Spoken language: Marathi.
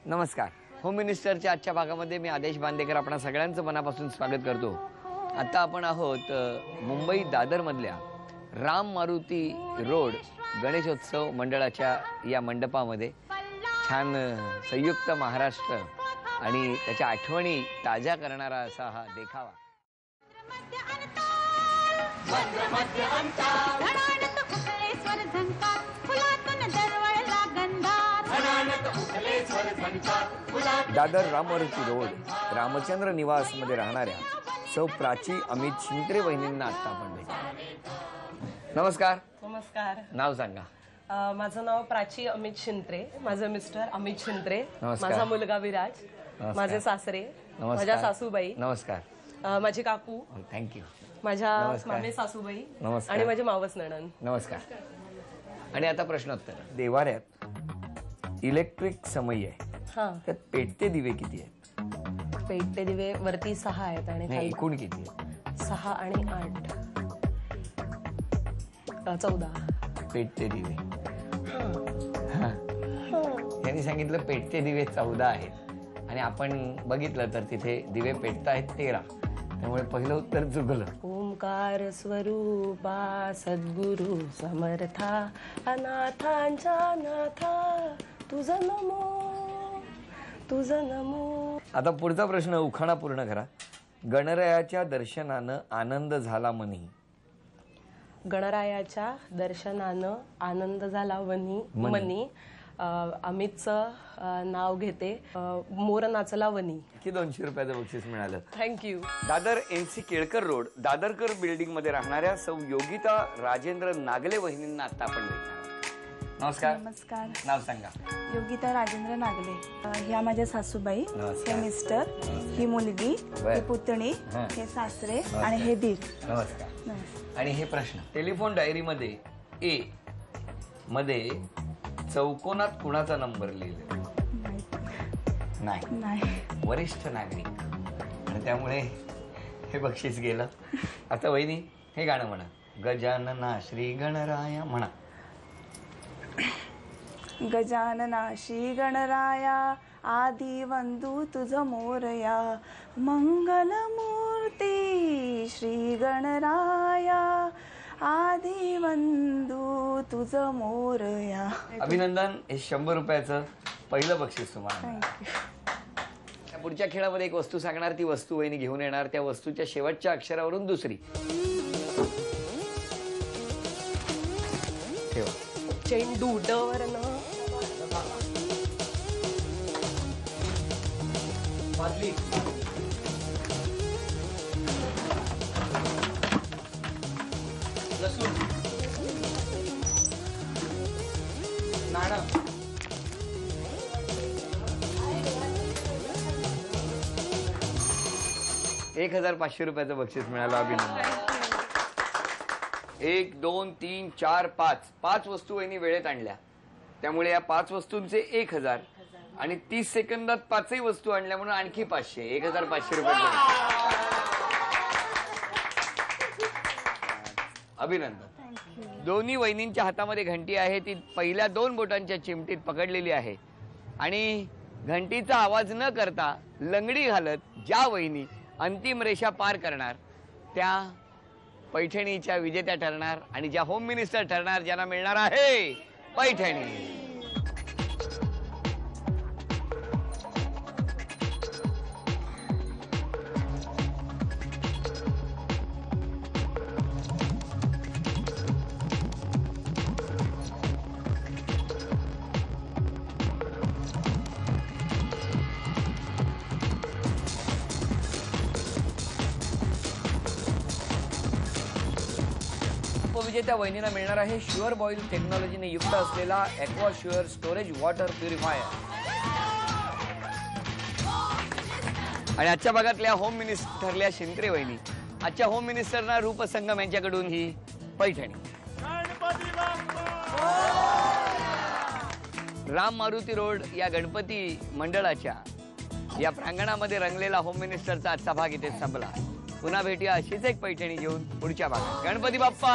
नमस्कार. होम मिनिस्टरच्या आजच्या भागामध्ये मी आदेश बांदेकर आपणा सगळ्यांचं मनापासून स्वागत करतो. आता आपण आहोत मुंबई दादरमधल्या राम मारुती रोड गणेशोत्सव मंडळाच्या या मंडपामध्ये. छान संयुक्त महाराष्ट्र आणि त्याच्या आठवणी ताज्या करणारा असा हा देखावा. दादर राम मारुती रोड रामचंद्र निवास मध्ये राहणाऱ्या सौ प्राची अमित शिंत्रे वहिनींना आता आपण भेटू. नमस्कार. नमस्कार. नाव सांगा. माझं नाव प्राची अमित शिंत्रे, माझं मिस्टर अमित शिंत्रे, नमस्कार. माझा मुलगा विराज, नमस्कार. माझे सासरे, नमस्कार. माझ्या सासूबाई, नमस्कार. माझी काकू, थँक्यू, माझ्या नमस्कार. मामे सासूबाई नमस्कार. आणि माझी मावस नणंद. नमस्कार. आणि आता प्रश्नोत्तर. देवाऱ्यात इलेक्ट्रिक समई आहे, हा, त्यात पेटते दिवे किती आहेत? पेटते दिवे वरती 6 आहेत आणि नाही, खाली एकूण किती आहेत? 6 आणि 8 14 पेटते दिवे. त्यांनी सांगितलं पेटते दिवे 14 आहेत आणि आपण बघितलं तर तिथे दिवे पेटत आहेत 13. त्यामुळे पहिलं उत्तर चुकलं. ओंकार स्वरूपा सद्गुरु समर्था अनाथांच्या नाथा तुझं नमो, तुझं नमो. आता पुढचा प्रश्न उखाणा पूर्ण करा. गणरायाच्या दर्शनानं आनंद झाला मनी. गणरायाच्या दर्शनानं आनंद झाला मनी. अमितचं नाव घेते. मोर नाचला वनी. की 200 रुपयाचं बक्षीस मिळालं. Thank you. Dadar NC Kelkar road Dadarkar building मध्ये राहणाऱ्या सौ योगिता राजेंद्र नागले वहिनींना आता आपण भेटणार. नमस्कार. नमस्कार. नाव सांगा. योगिता राजेंद्र नागले. ह्या माझ्या सासूबाई, नमस्कार. हे मिस्टर, ही मुलगी, ही पुतणी, हे सासरे आणि हे दीर. नमस्कार. नमस्कार. आणि हे प्रश्न. टेलिफोन डायरी मध्ये ए मध्ये चौकोनात कुणाचा नंबर लिहिलेला? नाही. नाही. वरिष्ठ नागरिक. आणि त्यामुळे हे बक्षीस गेलं. आता वहिनी हे गाणं म्हणा. गजानना श्री गणराया म्हणा. गजानना श्री गणराया आदि वंदू तुझ मोरया मंगलमूर्ती श्री गणराया आदि वंदू तुझ मोरया. अभिनंदन. हे 100 रुपयाचं पहिलं बक्षीस तुम्हाला. थँक्यू. पुढच्या खेळामध्ये एक वस्तू सांगणार, ती वस्तू वहिनी घेऊन येणार. त्या वस्तूच्या शेवटच्या अक्षरावरून दुसरी. ठेवा. चेंडू डवरन. लसूण. नाणं. 1500 रुपयाचं बक्षीस मिळालं. अभिनंदन. 1 2 3 4 5 5 वस्तू वहिनी वेळेत आणल्या. त्यामुळे या 5 वस्तूंचे 1000 आणि 30 सेकंदात 5ही वस्तू आणल्या म्हणून आणखी 500. 1500 रुपये. अभिनंदन. दोन्ही वहिनींच्या हातामध्ये घंटी आहे. ती पहिल्या 2 बोटांच्या चिमटीत पकडलेली आहे आणि घंटीचा आवाज न करता लंगडी घालत ज्या वहिनी अंतिम रेषा पार करणार त्या पैठणीच्या विजेत्या ठरणार आणि ज्या होम मिनिस्टर ठरणार, ज्यांना मिळणार आहे पैठणी. उपविजेत्या वहिनीला मिळणार आहे शुअर बॉईल टेक्नॉलॉजीने युक्त असलेला aqua sure storage water purifier. आणि आजच्या भागातल्या होम मिनिस्टर ठरल्या शिंत्रे वहिनी. आजच्या होम मिनिस्टरना रूपसंगम यांच्याकडून ही पैठणी. राम मारुती रोड या गणपती मंडळाच्या या प्रांगणामध्ये रंगलेला होम मिनिस्टरचा आजचा भाग इथे संपला. पुन्हा भेटूया अशीच एक पैठणी घेऊन पुढच्या भागात. गणपती बाप्पा.